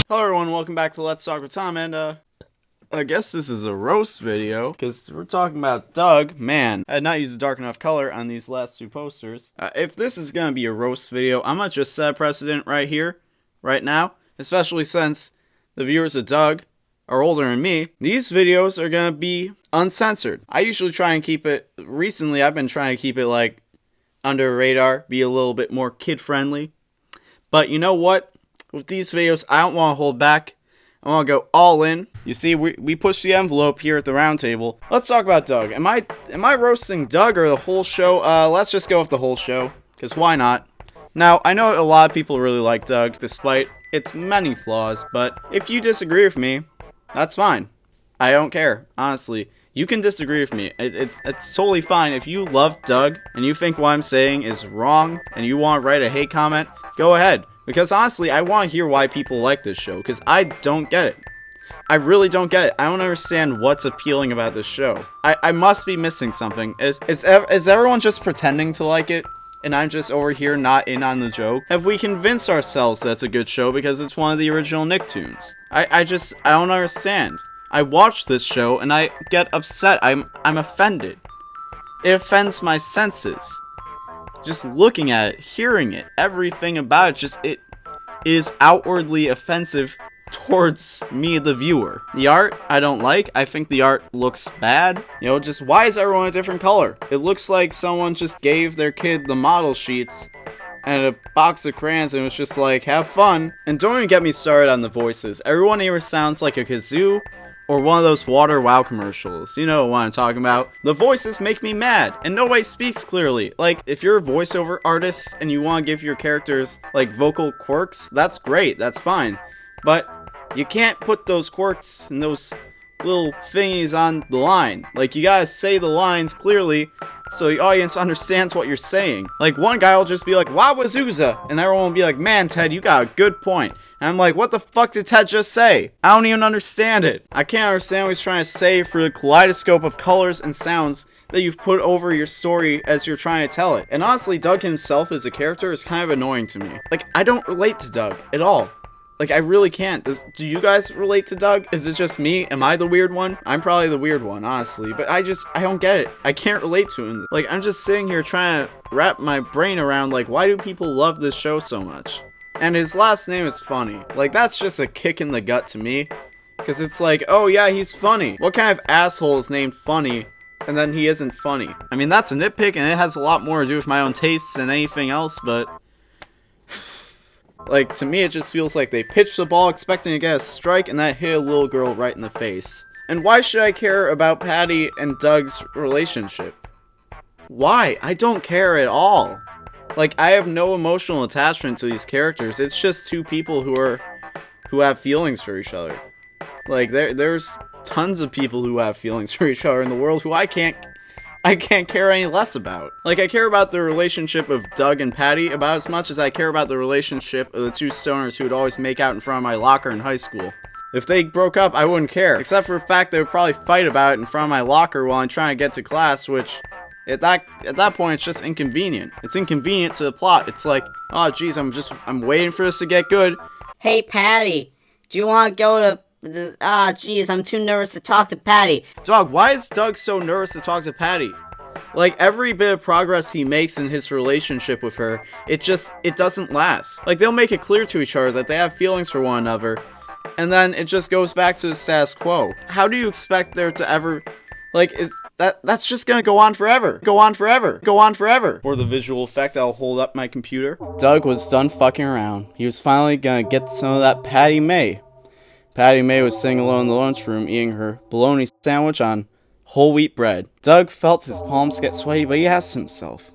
Hello everyone, welcome back to Let's Talk with Tom, and I guess this is a roast video, because we're talking about Doug. Man, I had not used a dark enough color on these last two posters. If this is going to be a roast video, I'm going to just set a precedent right here, right now, especially since the viewers of Doug are older than me. These videos are going to be uncensored. I usually try and keep it, recently I've been trying to keep it like under radar, be a little bit more kid-friendly. But you know what? With these videos, I don't want to hold back. I want to go all in. You see, we push the envelope here at the Roundtable. Let's talk about Doug. Am I roasting Doug or the whole show? Let's just go with the whole show, because why not? Now, I know a lot of people really like Doug, despite its many flaws, but if you disagree with me, that's fine. I don't care, honestly. You can disagree with me. It's totally fine. If you love Doug, and you think what I'm saying is wrong, and you want to write a hate comment, go ahead. Because honestly, I want to hear why people like this show, because I don't get it. I really don't get it. I don't understand what's appealing about this show. I must be missing something. Is everyone just pretending to like it? And I'm just over here not in on the joke? Have we convinced ourselves that's a good show because it's one of the original Nicktoons? I don't understand. I watch this show and I get upset. I'm offended. It offends my senses. Just looking at it, hearing it, everything about it, it is outwardly offensive towards me, the viewer. The art, I don't like. I think the art looks bad. You know, just why is everyone a different color? It looks like someone just gave their kid the model sheets and a box of crayons and was just like, have fun. And don't even get me started on the voices. Everyone here sounds like a kazoo or one of those Water Wow commercials. You know what I'm talking about. The voices make me mad, and nobody speaks clearly. Like, if you're a voiceover artist and you want to give your characters, like, vocal quirks, that's great, that's fine. But you can't put those quirks and those little thingies on the line. Like, you gotta say the lines clearly so the audience understands what you're saying. Like, one guy will just be like, Wawazooza, and everyone will be like, man, Ted, you got a good point. And I'm like, what the fuck did Ted just say? I don't even understand it. I can't understand what he's trying to say for the kaleidoscope of colors and sounds that you've put over your story as you're trying to tell it. And honestly, Doug himself as a character is kind of annoying to me. Like, I don't relate to Doug at all. Like, I really can't. Do you guys relate to Doug? Is it just me? Am I the weird one? I'm probably the weird one, honestly. But I don't get it. I can't relate to him. Like, I'm just sitting here trying to wrap my brain around, like, why do people love this show so much? And his last name is funny. Like, that's just a kick in the gut to me. Because it's like, oh yeah, he's funny. What kind of asshole is named Funny, and then he isn't funny? I mean, that's a nitpick, and it has a lot more to do with my own tastes than anything else, but like, to me, it just feels like they pitched the ball expecting to get a strike, and that hit a little girl right in the face. And why should I care about Patty and Doug's relationship? Why? I don't care at all. Like, I have no emotional attachment to these characters. It's just two people who have feelings for each other. Like, there's tons of people who have feelings for each other in the world who I can't care any less about. Like, I care about the relationship of Doug and Patty about as much as I care about the relationship of the two stoners who would always make out in front of my locker in high school. If they broke up, I wouldn't care. Except for the fact they would probably fight about it in front of my locker while I'm trying to get to class, which at that point, it's just inconvenient. It's inconvenient to the plot. It's like, oh geez, I'm waiting for this to get good. Hey Patty, do you want to go to geez, I'm too nervous to talk to Patty. Dog, why is Doug so nervous to talk to Patty? Like, every bit of progress he makes in his relationship with her, it doesn't last. Like, they'll make it clear to each other that they have feelings for one another, and then it just goes back to the status quo. How do you expect there to ever, like, that's just gonna go on forever. Go on forever. Go on forever. For the visual effect, I'll hold up my computer. Doug was done fucking around. He was finally gonna get some of that Patty May. Patty May was sitting alone in the lunchroom eating her bologna sandwich on whole wheat bread. Doug felt his palms get sweaty, but he asked himself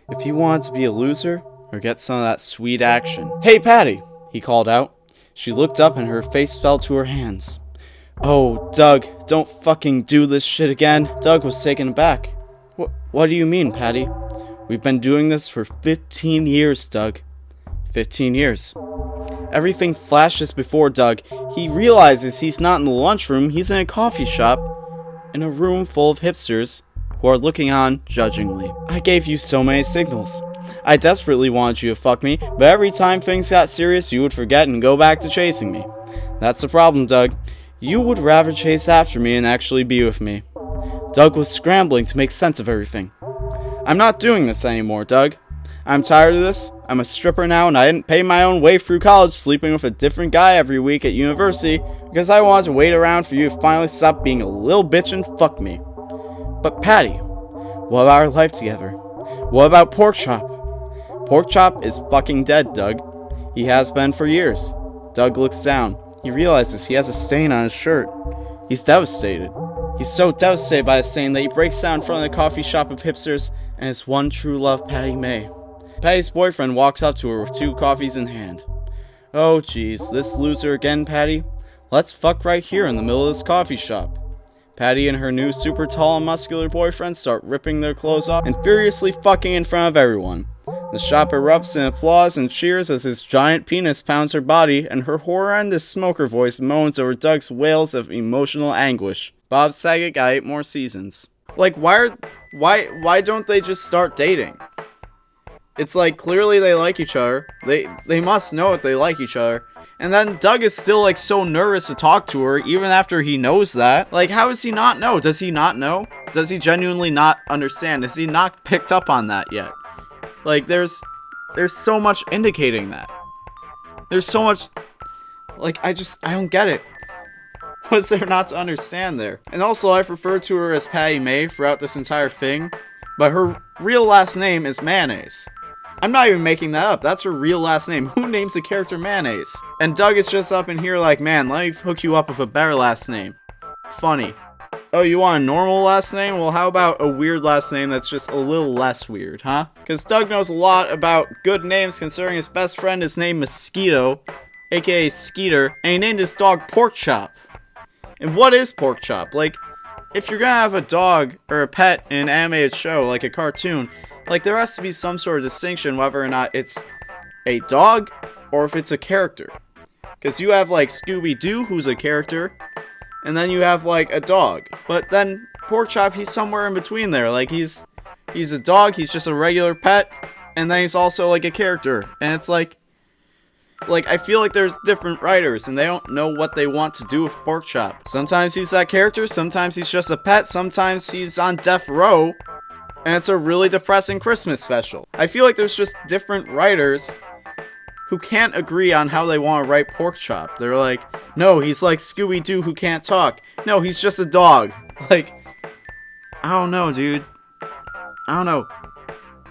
if he wanted to be a loser or get some of that sweet action. Hey Patty, he called out. She looked up and her face fell to her hands. Oh, Doug, don't fucking do this shit again. Doug was taken aback. What do you mean, Patty? We've been doing this for 15 years, Doug. 15 years. Everything flashes before Doug. He realizes he's not in the lunchroom, he's in a coffee shop, in a room full of hipsters who are looking on judgingly. I gave you so many signals. I desperately wanted you to fuck me, but every time things got serious, you would forget and go back to chasing me. That's the problem, Doug. You would rather chase after me and actually be with me. Doug was scrambling to make sense of everything. I'm not doing this anymore, Doug. I'm tired of this. I'm a stripper now, and I didn't pay my own way through college sleeping with a different guy every week at university because I wanted to wait around for you to finally stop being a little bitch and fuck me. But Patty, what about our life together? What about Porkchop? Porkchop is fucking dead, Doug. He has been for years. Doug looks down. He realizes he has a stain on his shirt. He's devastated. He's so devastated by the stain that he breaks down in front of the coffee shop of hipsters and his one true love, Patty May. Patty's boyfriend walks up to her with 2 coffees in hand. Oh jeez, this loser again, Patty? Let's fuck right here in the middle of this coffee shop. Patty and her new super tall and muscular boyfriend start ripping their clothes off and furiously fucking in front of everyone. The shop erupts in applause and cheers as his giant penis pounds her body and her horrendous smoker voice moans over Doug's wails of emotional anguish. Bob Saget got 8 more seasons. Like, why don't they just start dating? It's like, clearly they like each other. They must know that they like each other. And then Doug is still, like, so nervous to talk to her, even after he knows that. Like, how does he not know? Does he not know? Does he genuinely not understand? Has he not picked up on that yet? Like, there's so much indicating that. There's so much... Like, I don't get it. What's there not to understand there? And also, I've referred to her as Patty May throughout this entire thing, but her real last name is Mayonnaise. I'm not even making that up. That's her real last name. Who names the character Mayonnaise? And Doug is just up in here like, man, let me hook you up with a better last name. Funny. Oh, you want a normal last name? Well, how about a weird last name that's just a little less weird, huh? Because Doug knows a lot about good names, considering his best friend is named Mosquito, aka Skeeter, and he named his dog Porkchop. And what is Porkchop? Like, if you're gonna have a dog or a pet in an animated show, like a cartoon, like, there has to be some sort of distinction whether or not it's a dog or if it's a character. Because you have, like, Scooby-Doo, who's a character, and then you have, like, a dog. But then Porkchop, he's somewhere in between there. Like, he's a dog, he's just a regular pet, and then he's also, like, a character. And it's like, I feel like there's different writers, and they don't know what they want to do with Porkchop. Sometimes he's that character, sometimes he's just a pet, sometimes he's on death row, and it's a really depressing Christmas special. I feel like there's just different writers who can't agree on how they want to write Porkchop. They're like, no, he's like Scooby-Doo who can't talk. No, he's just a dog. Like, I don't know, dude. I don't know.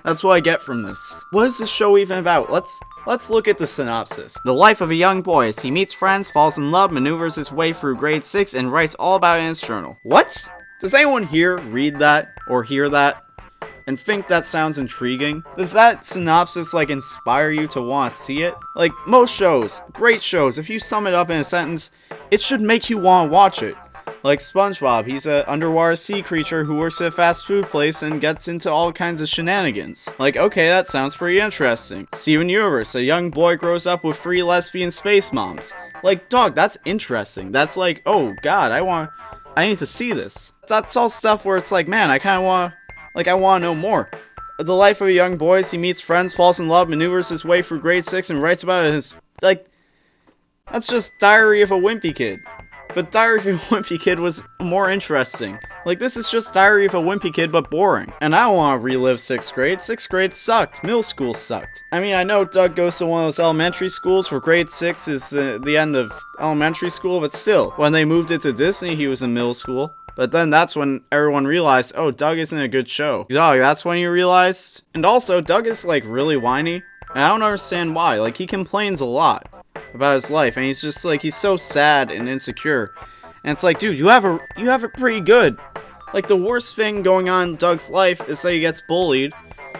That's what I get from this. What is this show even about? Let's look at the synopsis. The life of a young boy as he meets friends, falls in love, maneuvers his way through grade 6, and writes all about it in his journal. What? Does anyone here read that or hear that and think that sounds intriguing? Does that synopsis, like, inspire you to want to see it? Like, most shows, great shows, if you sum it up in a sentence, it should make you want to watch it. Like SpongeBob, he's an underwater sea creature who works at a fast food place and gets into all kinds of shenanigans. Like, okay, that sounds pretty interesting. Steven Universe, a young boy grows up with 3 lesbian space moms. Like, dog, that's interesting. That's like, oh god, I need to see this. That's all stuff where it's like, man, I kind of want to, like, I want to know more. The life of a young boy as he meets friends, falls in love, maneuvers his way through grade 6, and writes about it in his, like, that's just Diary of a Wimpy Kid. But Diary of a Wimpy Kid was more interesting. Like, this is just Diary of a Wimpy Kid, but boring. And I don't want to relive 6th grade. 6th grade sucked. Middle school sucked. I mean, I know Doug goes to one of those elementary schools where grade 6 is the end of elementary school, but still, when they moved it to Disney, he was in middle school. But then that's when everyone realized, oh, Doug isn't a good show. Dog, that's when you realized. And also, Doug is, like, really whiny. And I don't understand why. Like, he complains a lot about his life, and he's just like, he's so sad and insecure. And it's like, dude, you have it pretty good. Like, the worst thing going on in Doug's life is that he gets bullied.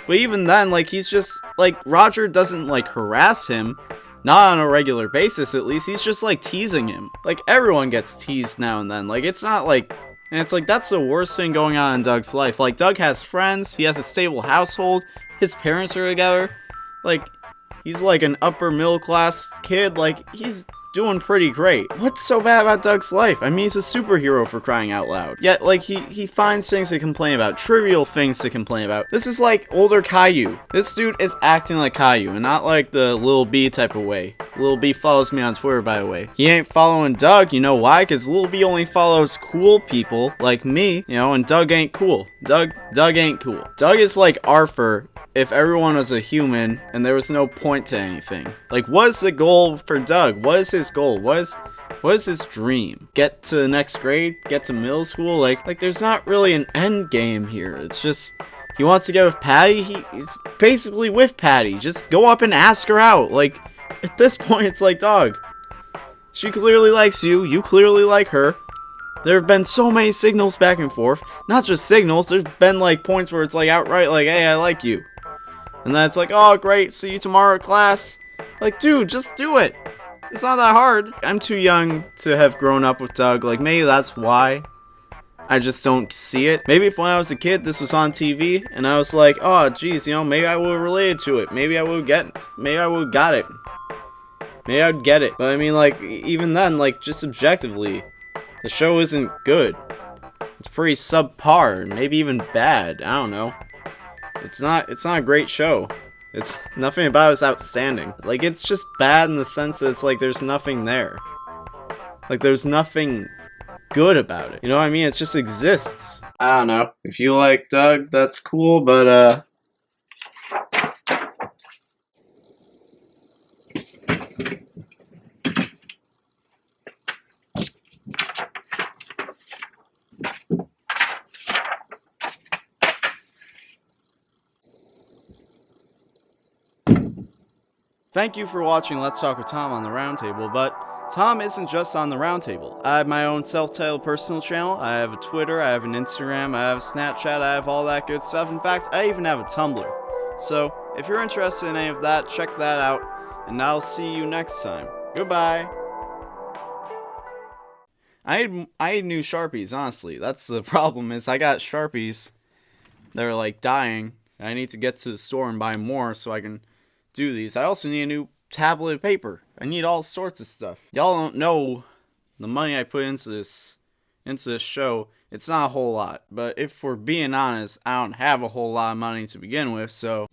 But even then, like, he's just, like, Roger doesn't, like, harass him. Not on a regular basis, at least. He's just, like, teasing him. Like, everyone gets teased now and then. Like, it's not like... And it's like, that's the worst thing going on in Doug's life. Like, Doug has friends, he has a stable household, his parents are together. Like, he's like an upper middle class kid. Like, he's doing pretty great. What's so bad about Doug's life? I mean, he's a superhero for crying out loud. Yet, like, he finds things to complain about, trivial things to complain about. This is like older Caillou. This dude is acting like Caillou, and not like the Lil B type of way. Lil B follows me on Twitter, by the way. He ain't following Doug, you know why? Because Lil B only follows cool people like me, you know, and Doug ain't cool. Doug ain't cool. Doug is like Arthur if everyone was a human and there was no point to anything. Like, what is the goal for Doug? What is his goal? What is his dream? Get to the next grade? Get to middle school? Like there's not really an end game here. It's just, he wants to get with Patty. He's basically with Patty. Just go up and ask her out. Like, at this point, it's like, dog, she clearly likes you. You clearly like her. There have been so many signals back and forth. Not just signals. There's been, like, points where it's, like, outright, like, hey, I like you. And then it's like, oh, great, see you tomorrow at class. Like, dude, just do it. It's not that hard. I'm too young to have grown up with Doug. Like, maybe that's why I just don't see it. Maybe if when I was a kid, this was on TV, and I was like, oh, geez, you know, maybe I would have related to it. Maybe I would have got it. Maybe I'd get it. But I mean, like, even then, like, just objectively, the show isn't good. It's pretty subpar, maybe even bad. I don't know. It's not a great show. It's nothing about it is outstanding. Like, it's just bad in the sense that it's like there's nothing there. Like, there's nothing good about it. You know what I mean? It just exists. I don't know. If you like Doug, that's cool, but thank you for watching Let's Talk with Tom on the Roundtable, but Tom isn't just on the Roundtable. I have my own self-titled personal channel, I have a Twitter, I have an Instagram, I have a Snapchat, I have all that good stuff. In fact, I even have a Tumblr. So, if you're interested in any of that, check that out, and I'll see you next time. Goodbye! I need new Sharpies, honestly. That's the problem, is I got Sharpies that are like dying. I need to get to the store and buy more so I can do these. I also need a new tablet of paper. I need all sorts of stuff. Y'all don't know the money I put into this show. It's not a whole lot, but if we're being honest, I don't have a whole lot of money to begin with, so